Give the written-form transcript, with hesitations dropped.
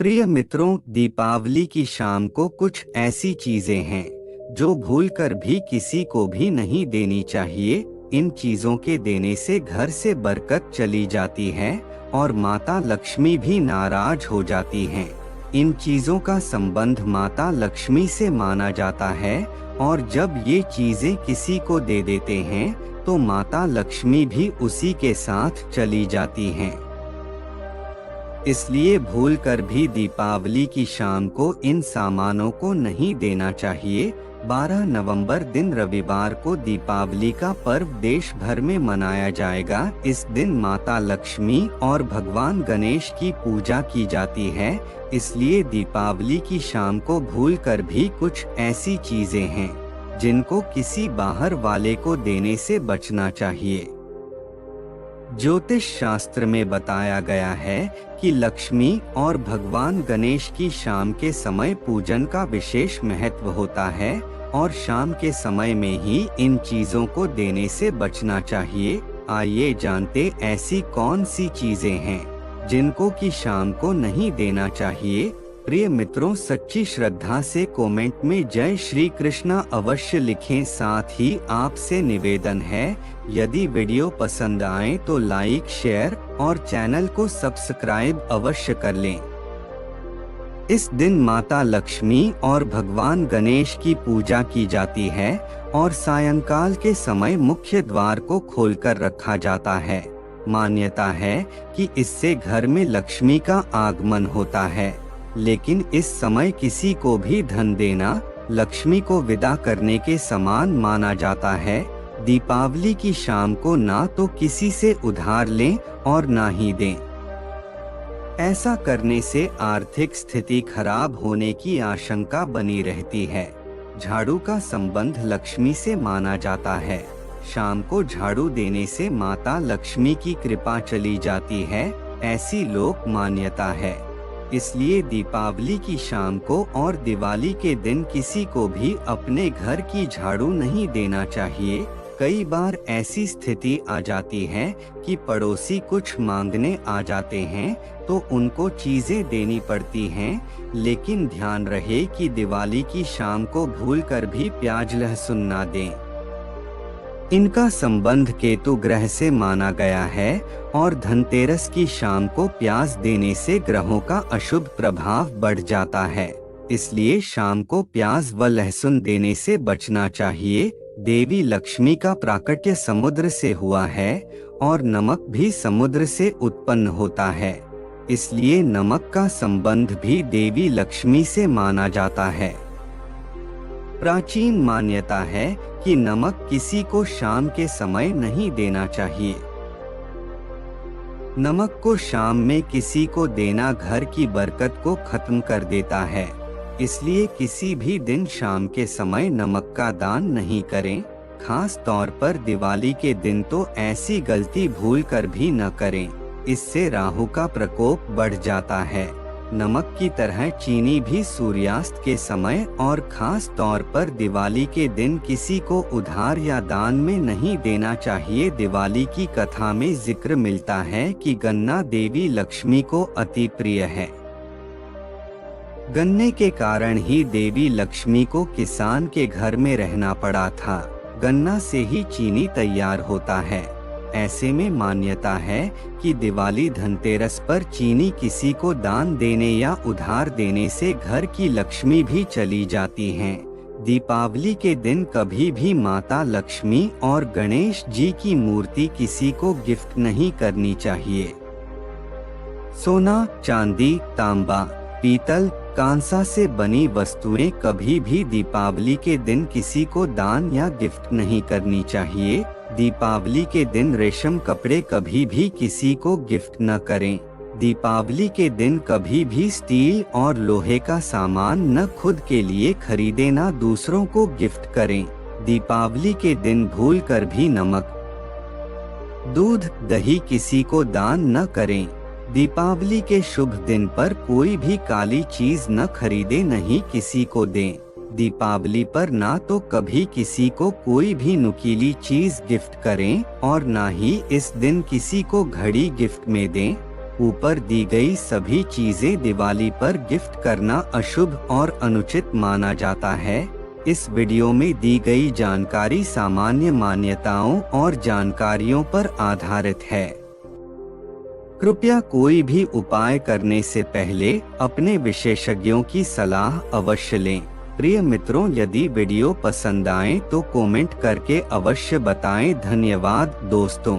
प्रिय मित्रों, दीपावली की शाम को कुछ ऐसी चीजें हैं जो भूलकर भी किसी को भी नहीं देनी चाहिए। इन चीजों के देने से घर से बरकत चली जाती है और माता लक्ष्मी भी नाराज हो जाती हैं। इन चीजों का संबंध माता लक्ष्मी से माना जाता है और जब ये चीजें किसी को दे देते हैं तो माता लक्ष्मी भी उसी के साथ चली जाती हैं। इसलिए भूलकर भी दीपावली की शाम को इन सामानों को नहीं देना चाहिए। 12 नवंबर दिन रविवार को दीपावली का पर्व देश भर में मनाया जाएगा। इस दिन माता लक्ष्मी और भगवान गणेश की पूजा की जाती है। इसलिए दीपावली की शाम को भूलकर भी कुछ ऐसी चीजें हैं जिनको किसी बाहर वाले को देने से बचना चाहिए। ज्योतिष शास्त्र में बताया गया है कि लक्ष्मी और भगवान गणेश की शाम के समय पूजन का विशेष महत्व होता है और शाम के समय में ही इन चीजों को देने से बचना चाहिए। आइए जानते ऐसी कौन सी चीजें हैं जिनको कि शाम को नहीं देना चाहिए। प्रिय मित्रों, सच्ची श्रद्धा से कमेंट में जय श्री कृष्णा अवश्य लिखें। साथ ही आपसे निवेदन है, यदि वीडियो पसंद आए तो लाइक, शेयर और चैनल को सब्सक्राइब अवश्य कर लें। इस दिन माता लक्ष्मी और भगवान गणेश की पूजा की जाती है और सायंकाल के समय मुख्य द्वार को खोलकर रखा जाता है। मान्यता है कि इससे घर में लक्ष्मी का आगमन होता है, लेकिन इस समय किसी को भी धन देना लक्ष्मी को विदा करने के समान माना जाता है। दीपावली की शाम को ना तो किसी से उधार लें और ना ही दें। ऐसा करने से आर्थिक स्थिति खराब होने की आशंका बनी रहती है। झाड़ू का संबंध लक्ष्मी से माना जाता है। शाम को झाड़ू देने से माता लक्ष्मी की कृपा चली जाती है, ऐसी लोक मान्यता है। इसलिए दीपावली की शाम को और दिवाली के दिन किसी को भी अपने घर की झाड़ू नहीं देना चाहिए। कई बार ऐसी स्थिति आ जाती है कि पड़ोसी कुछ मांगने आ जाते हैं तो उनको चीजें देनी पड़ती हैं, लेकिन ध्यान रहे कि दिवाली की शाम को भूलकर भी प्याज लहसुन ना दें। इनका संबंध केतु ग्रह से माना गया है और धनतेरस की शाम को प्याज देने से ग्रहों का अशुभ प्रभाव बढ़ जाता है। इसलिए शाम को प्याज व लहसुन देने से बचना चाहिए। देवी लक्ष्मी का प्राकट्य समुद्र से हुआ है और नमक भी समुद्र से उत्पन्न होता है। इसलिए नमक का संबंध भी देवी लक्ष्मी से माना जाता है। प्राचीन मान्यता है कि नमक किसी को शाम के समय नहीं देना चाहिए। नमक को शाम में किसी को देना घर की बरकत को खत्म कर देता है। इसलिए किसी भी दिन शाम के समय नमक का दान नहीं करें। खास तौर पर दिवाली के दिन तो ऐसी गलती भूलकर भी न करें, इससे राहु का प्रकोप बढ़ जाता है। नमक की तरह चीनी भी सूर्यास्त के समय और खास तौर पर दिवाली के दिन किसी को उधार या दान में नहीं देना चाहिए। दिवाली की कथा में जिक्र मिलता है कि गन्ना देवी लक्ष्मी को अति प्रिय है। गन्ने के कारण ही देवी लक्ष्मी को किसान के घर में रहना पड़ा था। गन्ना से ही चीनी तैयार होता है। ऐसे में मान्यता है कि दिवाली धनतेरस पर चीनी किसी को दान देने या उधार देने से घर की लक्ष्मी भी चली जाती हैं। दीपावली के दिन कभी भी माता लक्ष्मी और गणेश जी की मूर्ति किसी को गिफ्ट नहीं करनी चाहिए। सोना, चांदी, तांबा, पीतल, कांसा से बनी वस्तुएं कभी भी दीपावली के दिन किसी को दान या गिफ्ट नहीं करनी चाहिए। दीपावली के दिन रेशम कपड़े कभी भी किसी को गिफ्ट न करें। दीपावली के दिन कभी भी स्टील और लोहे का सामान न खुद के लिए खरीदें न दूसरों को गिफ्ट करें। दीपावली के दिन भूलकर भी नमक, दूध, दही किसी को दान न करें। दीपावली के शुभ दिन पर कोई भी काली चीज न खरीदे, नहीं किसी को दें। दीपावली पर ना तो कभी किसी को कोई भी नुकीली चीज गिफ्ट करें और ना ही इस दिन किसी को घड़ी गिफ्ट में दें। ऊपर दी गई सभी चीजें दिवाली पर गिफ्ट करना अशुभ और अनुचित माना जाता है। इस वीडियो में दी गई जानकारी सामान्य मान्यताओं और जानकारियों पर आधारित है। कृपया कोई भी उपाय करने से पहले अपने विशेषज्ञों की सलाह अवश्य लें। प्रिय मित्रों, यदि वीडियो पसंद आए तो कमेंट करके अवश्य बताएं। धन्यवाद दोस्तों।